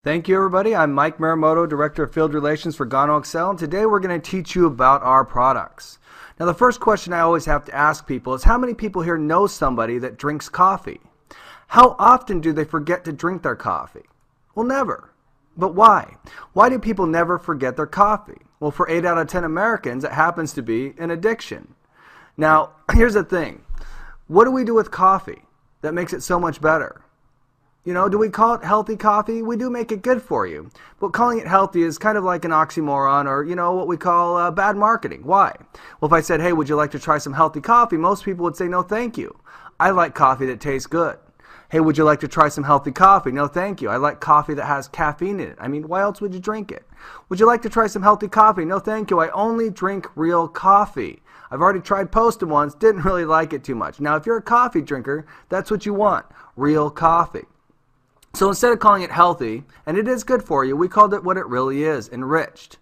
Thank you, everybody. I'm Mike Marumoto, Director of Field Relations for Gano Excel, and today we're going to teach you about our products. Now, the first question I always have to ask people is how many people here know somebody that drinks coffee? How often do they forget to drink their coffee? Well, never. But why? Why do people never forget their coffee? Well, for 8 out of 10 Americans, it happens to be an addiction. Now, here's the thing. What do we do with coffee that makes it so much better? You know, do we call it healthy coffee? We do make it good for you. But calling it healthy is kind of like an oxymoron or, what we call bad marketing. Why? Well, if I said, hey, would you like to try some healthy coffee? Most people would say, no, thank you. I like coffee that tastes good. Hey, would you like to try some healthy coffee? No, thank you. I like coffee that has caffeine in it. I mean, why else would you drink it? Would you like to try some healthy coffee? No, thank you. I only drink real coffee. I've already tried Postum once, didn't really like it too much. Now, if you're a coffee drinker, that's what you want, real coffee. So instead of calling it healthy, and it is good for you, we called it what it really is, enriched.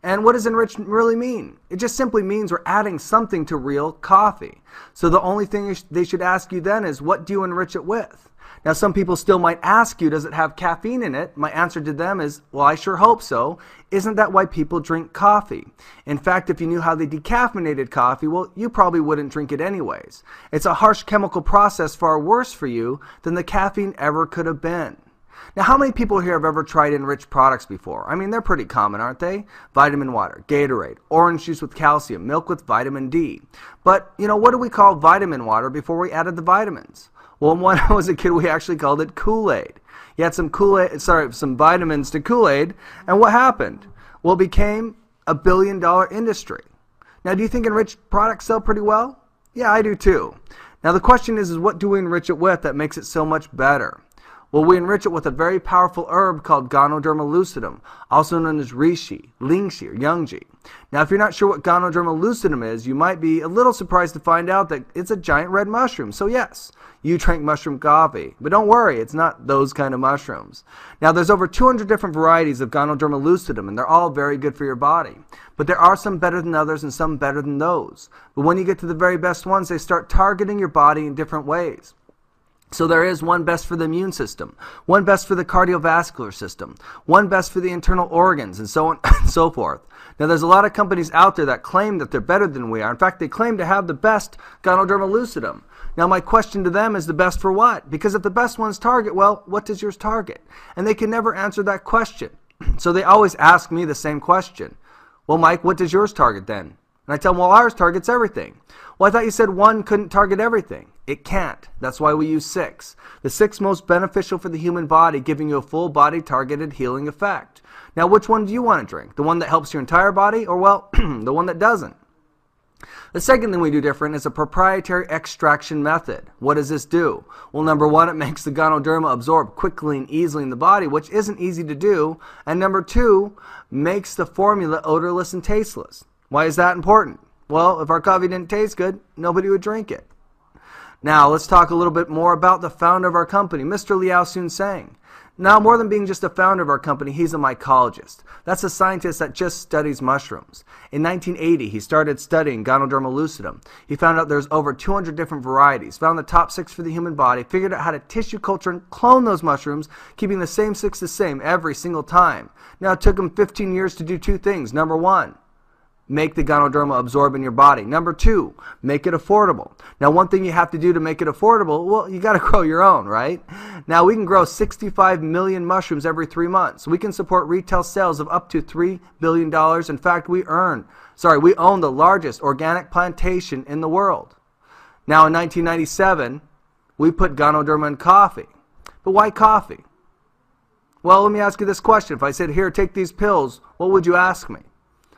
And what does enriched really mean? It just simply means we're adding something to real coffee. So the only thing they should ask you then is, what do you enrich it with? Now, some people still might ask you, does it have caffeine in it? My answer to them is, well, I sure hope so. Isn't that why people drink coffee? In fact, if you knew how they decaffeinated coffee, well, you probably wouldn't drink it anyways. It's a harsh chemical process far worse for you than the caffeine ever could have been. Now, how many people here have ever tried enriched products before? I mean, they're pretty common, aren't they? Vitamin water, Gatorade, orange juice with calcium, milk with vitamin D. But, what do we call vitamin water before we added the vitamins? Well, when I was a kid, we actually called it Kool-Aid. You had some some vitamins to Kool-Aid, and what happened? Well, it became a billion-dollar industry. Now, do you think enriched products sell pretty well? Yeah, I do too. Now, the question is what do we enrich it with that makes it so much better? Well, we enrich it with a very powerful herb called Gano lucidum, also known as reishi, lingxi, or yangji. Now, if you're not sure what Gano lucidum is, you might be a little surprised to find out that it's a giant red mushroom. So yes, you drank mushroom coffee. But don't worry, it's not those kind of mushrooms. Now, there's over 200 different varieties of Gano lucidum, and they're all very good for your body. But there are some better than others and some better than those. But when you get to the very best ones, they start targeting your body in different ways. So there is one best for the immune system, one best for the cardiovascular system, one best for the internal organs, and so on and so forth. Now, there's a lot of companies out there that claim that they're better than we are. In fact, they claim to have the best Gano lucidum. Now, my question to them is the best for what? Because if the best ones target, well, what does yours target? And they can never answer that question. So they always ask me the same question. Well, Mike, what does yours target then? And I tell them, well, ours targets everything. Well, I thought you said one couldn't target everything. It can't. That's why we use 6. The 6 most beneficial for the human body, giving you a full body targeted healing effect. Now, which one do you want to drink? The one that helps your entire body or, well, the one that doesn't? The second thing we do different is a proprietary extraction method. What does this do? Well, number 1, it makes the Ganoderma absorb quickly and easily in the body, which isn't easy to do. And number 2, makes the formula odorless and tasteless. Why is that important? Well, if our coffee didn't taste good, nobody would drink it. Now, let's talk a little bit more about the founder of our company, Mr. Liao Sun-Sang. Now, more than being just a founder of our company, he's a mycologist. That's a scientist that just studies mushrooms. In 1980, he started studying Gano lucidum. He found out there's over 200 different varieties, found the top 6 for the human body, figured out how to tissue culture and clone those mushrooms, keeping the same 6 the same every single time. Now, it took him 15 years to do 2 things. Number 1, make the Ganoderma absorb in your body. Number 2, make it affordable. Now, one thing you have to do to make it affordable, well, you got to grow your own, right? Now, we can grow 65 million mushrooms every 3 months. We can support retail sales of up to $3 billion. In fact, we own the largest organic plantation in the world. Now, in 1997, we put Ganoderma in coffee. But why coffee? Well, let me ask you this question. If I said, here, take these pills, what would you ask me?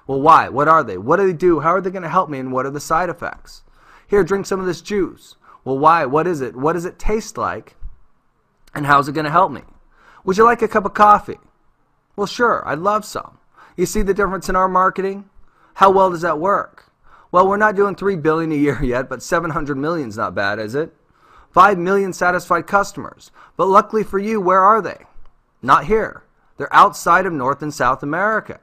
Well, why? What are they? What do they do? How are they going to help me? And what are the side effects? Here, drink some of this juice. Well, why? What is it? What does it taste like? And how's it going to help me? Would you like a cup of coffee? Well, sure, I'd love some. You see the difference in our marketing? How well does that work? Well, we're not doing $3 billion a year yet, but $700 million is not bad, is it? 5 million satisfied customers. But luckily for you, where are they? Not here. They're outside of North and South America.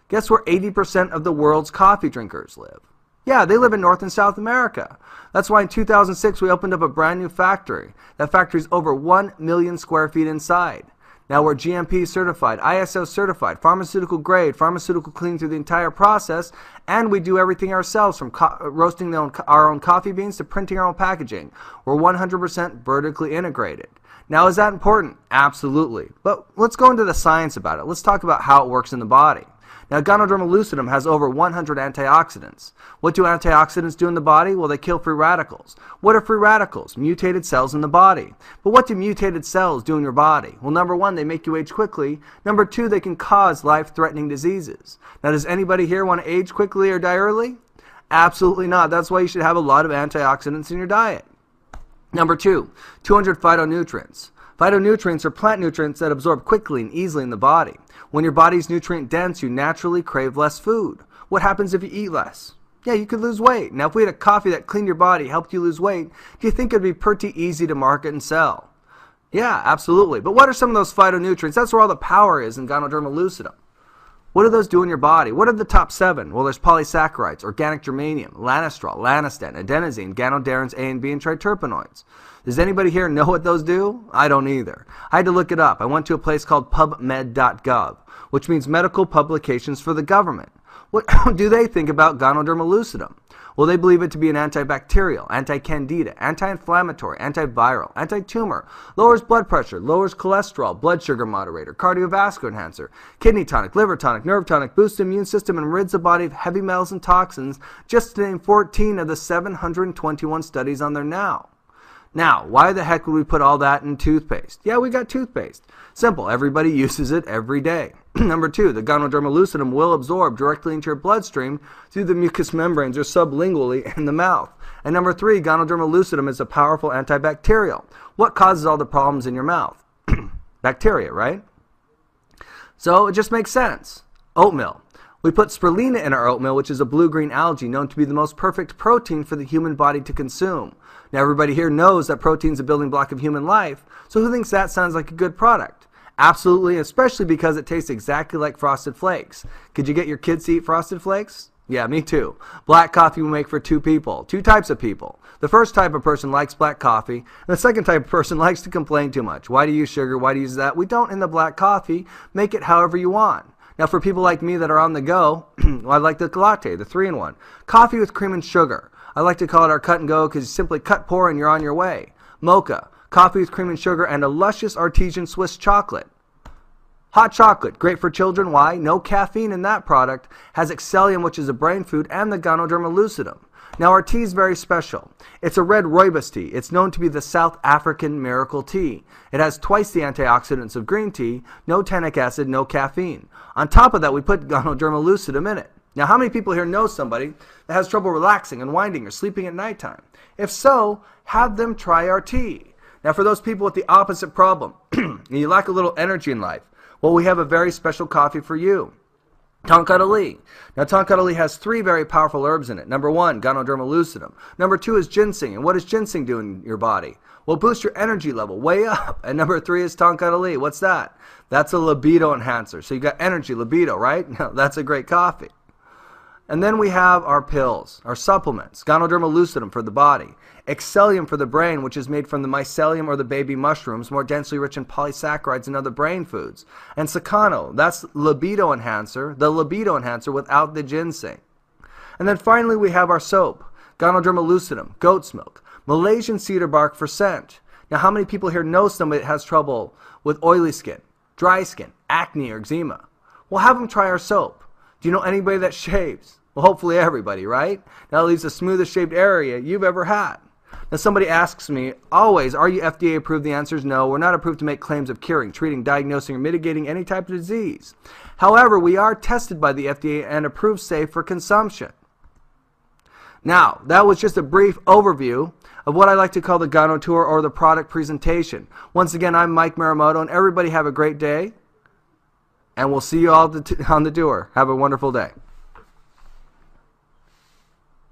Guess where 80% of the world's coffee drinkers live? Yeah, they live in North and South America. That's why in 2006 we opened up a brand new factory. That factory is over 1 million square feet inside. Now we're GMP certified, ISO certified, pharmaceutical grade, pharmaceutical clean through the entire process, and we do everything ourselves from roasting our own coffee beans to printing our own packaging. We're 100% vertically integrated. Now, is that important? Absolutely. But let's go into the science about it. Let's talk about how it works in the body. Now, Ganoderma lucidum has over 100 antioxidants. What do antioxidants do in the body? Well, they kill free radicals. What are free radicals? Mutated cells in the body. But what do mutated cells do in your body? Well, number one, they make you age quickly. Number two, they can cause life-threatening diseases. Now, does anybody here want to age quickly or die early? Absolutely not. That's why you should have a lot of antioxidants in your diet. Number two, 200 phytonutrients. Phytonutrients are plant nutrients that absorb quickly and easily in the body. When your body's nutrient dense, you naturally crave less food. What happens if you eat less? Yeah, you could lose weight. Now, if we had a coffee that cleaned your body, helped you lose weight, do you think it'd be pretty easy to market and sell? Yeah, absolutely. But what are some of those phytonutrients? That's where all the power is in Ganoderma lucidum. What do those do in your body? What are the top 7? Well, there's polysaccharides, organic germanium, lanostrol, lanasten, adenosine, ganoderins A and B, and triterpenoids. Does anybody here know what those do? I don't either. I had to look it up. I went to a place called pubmed.gov, which means medical publications for the government. What do they think about Ganoderma lucidum? Well, they believe it to be an antibacterial, anti-candida, anti-inflammatory, antiviral, anti-tumor, lowers blood pressure, lowers cholesterol, blood sugar moderator, cardiovascular enhancer, kidney tonic, liver tonic, nerve tonic, boosts the immune system, and rids the body of heavy metals and toxins, just to name 14 of the 721 studies on there now. Now, why the heck would we put all that in toothpaste? Yeah, we got toothpaste. Simple. Everybody uses it every day. Number 2, the Ganoderma lucidum will absorb directly into your bloodstream through the mucous membranes or sublingually in the mouth. And number 3, Ganoderma lucidum is a powerful antibacterial. What causes all the problems in your mouth? Bacteria, right? So it just makes sense. Oatmeal. We put spirulina in our oatmeal, which is a blue-green algae known to be the most perfect protein for the human body to consume. Now, everybody here knows that protein is a building block of human life, so who thinks that sounds like a good product? Absolutely, especially because it tastes exactly like Frosted Flakes. Could you get your kids to eat Frosted Flakes? Yeah, me too. Black coffee will make for 2 people, 2 types of people. The first type of person likes black coffee, and the second type of person likes to complain too much. Why do you use sugar? Why do you use that? We don't in the black coffee. Make it however you want. Now, for people like me that are on the go, well, I like the latte, the 3-in-1. Coffee with cream and sugar. I like to call it our cut and go because you simply cut, pour, and you're on your way. Mocha, coffee with cream and sugar, and a luscious artesian Swiss chocolate. Hot chocolate, great for children. Why? No caffeine in that product. Has Excellium, which is a brain food, and the Ganoderma lucidum. Now, our tea is very special. It's a red rooibos tea. It's known to be the South African miracle tea. It has twice the antioxidants of green tea, no tannic acid, no caffeine. On top of that, we put Ganoderma lucidum in it. Now, how many people here know somebody that has trouble relaxing, unwinding, or sleeping at nighttime? If so, have them try our tea. Now, for those people with the opposite problem, and you lack a little energy in life, well, we have a very special coffee for you. Tonkatali. Now, Tonkatali has 3 very powerful herbs in it. Number 1, Ganoderma lucidum. Number 2 is ginseng. And what does ginseng do in your body? Well, boost your energy level way up. And number 3 is Tonkatali. What's that? That's a libido enhancer. So you got energy, libido, right? Now, that's a great coffee. And then we have our pills, our supplements. Ganoderma lucidum for the body. Excellium for the brain, which is made from the mycelium or the baby mushrooms, more densely rich in polysaccharides and other brain foods. And Sakano, that's libido enhancer, the libido enhancer without the ginseng. And then finally we have our soap. Ganoderma lucidum, goat's milk, Malaysian cedar bark for scent. Now, how many people here know somebody that has trouble with oily skin, dry skin, acne, or eczema? Well, have them try our soap. Do you know anybody that shaves? Well, hopefully everybody, right? That leaves the smoothest shaped area you've ever had. Now, somebody asks me, always, are you FDA approved? The answer is no. We're not approved to make claims of curing, treating, diagnosing, or mitigating any type of disease. However, we are tested by the FDA and approved safe for consumption. Now, that was just a brief overview of what I like to call the Gano Tour or the product presentation. Once again, I'm Mike Marumoto, and everybody have a great day, and we'll see you all on the tour. Have a wonderful day.